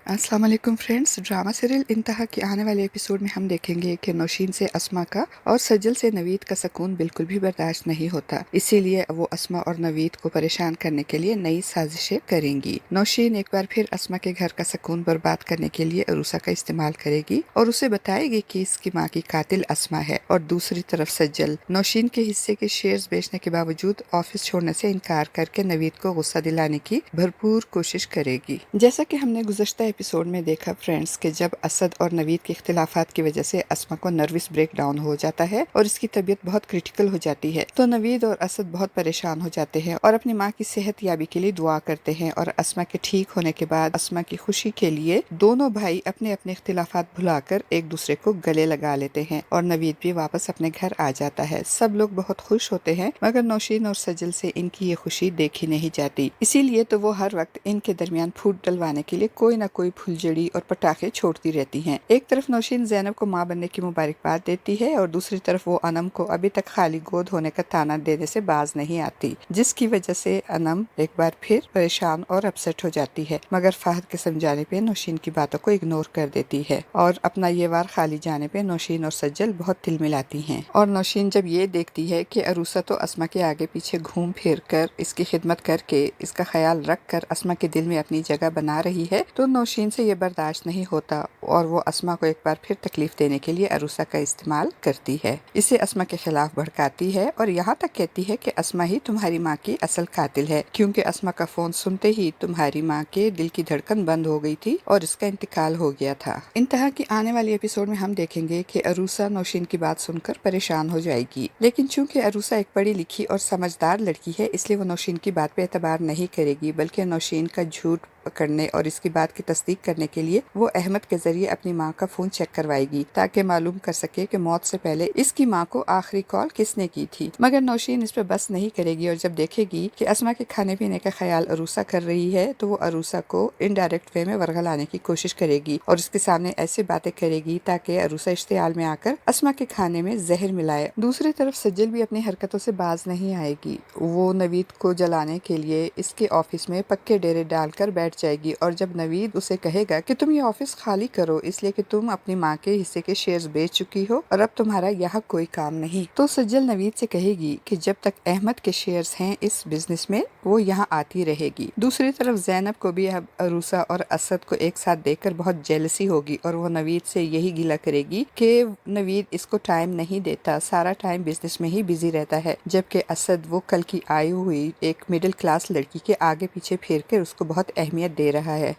अस्सलाम वालेकुम friends. Drama serial इंतहा के आने वाले एपिसोड में हम देखेंगे कि नौशीन से अस्मा का और सज्जल से नवीद का सुकून बिल्कुल भी बर्दाश्त नहीं होता। इसीलिए वो अस्मा और नवीद को परेशान करने के लिए नई साजिशें करेंगी। नौशीन एक बार फिर अस्मा के घर का सुकून बर्बाद करने के लिए अरूसा का इस्तेमाल करेगी और उसे बताएगी कि इसकी माँ की कातिल अस्मा है। और दूसरी तरफ सज्जल नौशीन के हिस्से के शेयर्स बेचने के बावजूद ऑफिस छोड़ने से इनकार करके नवीद को गुस्सा दिलाने की भरपूर कोशिश करेगी। जैसा कि हमने गुज़श्ता एपिसोड में देखा फ्रेंड्स कि जब असद और नवीद के इख्तिलाफात की वजह से अस्मा को नर्वस ब्रेक डाउन हो जाता है और इसकी तबीयत बहुत क्रिटिकल हो जाती है, तो नवीद और असद बहुत परेशान हो जाते हैं और अपनी माँ की सेहत याबी के लिए दुआ करते हैं। और अस्मा के ठीक होने के बाद अस्मा की खुशी के लिए दोनों भाई अपने अपने इख्तिलाफात भुलाकर एक दूसरे को गले लगा लेते हैं और नवीद भी वापस अपने घर आ जाता है। सब लोग बहुत खुश होते हैं, मगर नौशीन और सजल से इनकी ये खुशी देखी नहीं जाती। इसीलिए तो वो हर वक्त इनके दरमियान फूट डलवाने के लिए कोई न कोई फुलझड़ी और पटाखे छोड़ती रहती हैं। एक तरफ नौशीन ज़ैनब को माँ बनने की मुबारकबाद देती है और दूसरी तरफ वो अनम को अभी तक खाली गोद होने का ताना देने से बाज नहीं आती, जिसकी वजह से अनम एक बार फिर परेशान और अपसेट हो जाती है। मगर फाहद के समझाने पे नौशीन की बातों को इग्नोर कर देती है और अपना ये वार खाली जाने पे नौशीन और सज्जल बहुत तिलमिलाती हैं। और नौशीन जब ये देखती है कि अरूसा तो अस्मा के आगे पीछे घूम फिर कर इसकी खिदमत करके इसका ख्याल रख कर अस्मा के दिल में अपनी जगह बना रही है, तो नौशीन से ये बर्दाश्त नहीं होता और वो अस्मा को एक बार फिर तकलीफ देने के लिए अरूसा का इस्तेमाल करती है। इसे अस्मा के खिलाफ भड़काती है और यहाँ तक कहती है कि अस्मा ही तुम्हारी माँ की असल कातिल है, क्योंकि अस्मा का फोन सुनते ही तुम्हारी माँ के दिल की धड़कन बंद हो गई थी और इसका इंतकाल हो गया था। इंतहा की आने वाली एपिसोड में हम देखेंगे कि अरूसा नौशीन की बात सुनकर परेशान हो जाएगी, लेकिन चूंकि अरूसा एक पढ़ी लिखी और समझदार लड़की है, इसलिए वो नौशीन की बात पे एतबार नहीं करेगी, बल्कि नौशीन का झूठ पकड़ने और इसकी बात की तस्दीक करने के लिए वो अहमद के जरिए अपनी माँ का फोन चेक करवाएगी, ताकि मालूम कर सके कि मौत से पहले इसकी माँ को आखिरी कॉल किसने की थी। मगर नौशीन इस पे बस नहीं करेगी और जब देखेगी कि अस्मा के खाने पीने का ख्याल अरूसा कर रही है, तो वो अरूसा को इनडायरेक्ट वे में वरगलाने की कोशिश करेगी और उसके सामने ऐसी बातें करेगी ताकि अरूसा इश्तियाल में आकर अस्मा के खाने में जहर मिलाए। दूसरी तरफ सज्जल भी अपनी हरकतों से बाज नहीं आएगी। वो नवीद को जलाने के लिए इसके ऑफिस में पक्के डेरे डालकर बैठ जाएगी और जब नवीद उसे कहेगा कि तुम ये ऑफिस खाली करो इसलिए कि तुम अपनी माँ के हिस्से के शेयर्स बेच चुकी हो और अब तुम्हारा यहाँ कोई काम नहीं, तो सज्जल नवीद से कहेगी कि जब तक अहमद के शेयर्स हैं इस बिजनेस में वो यहाँ आती रहेगी। दूसरी तरफ ज़ैनब को भी अब अरूसा और असद को एक साथ देखकर बहुत जेलसी होगी और वो नवीद से यही गिला करेगी कि नवीद इसको टाइम नहीं देता, सारा टाइम बिजनेस में ही बिजी रहता है, जबकि असद वो कल की आई हुई एक मिडिल क्लास लड़की के आगे पीछे फिर कर उसको बहुत अहमियत दे रहा है।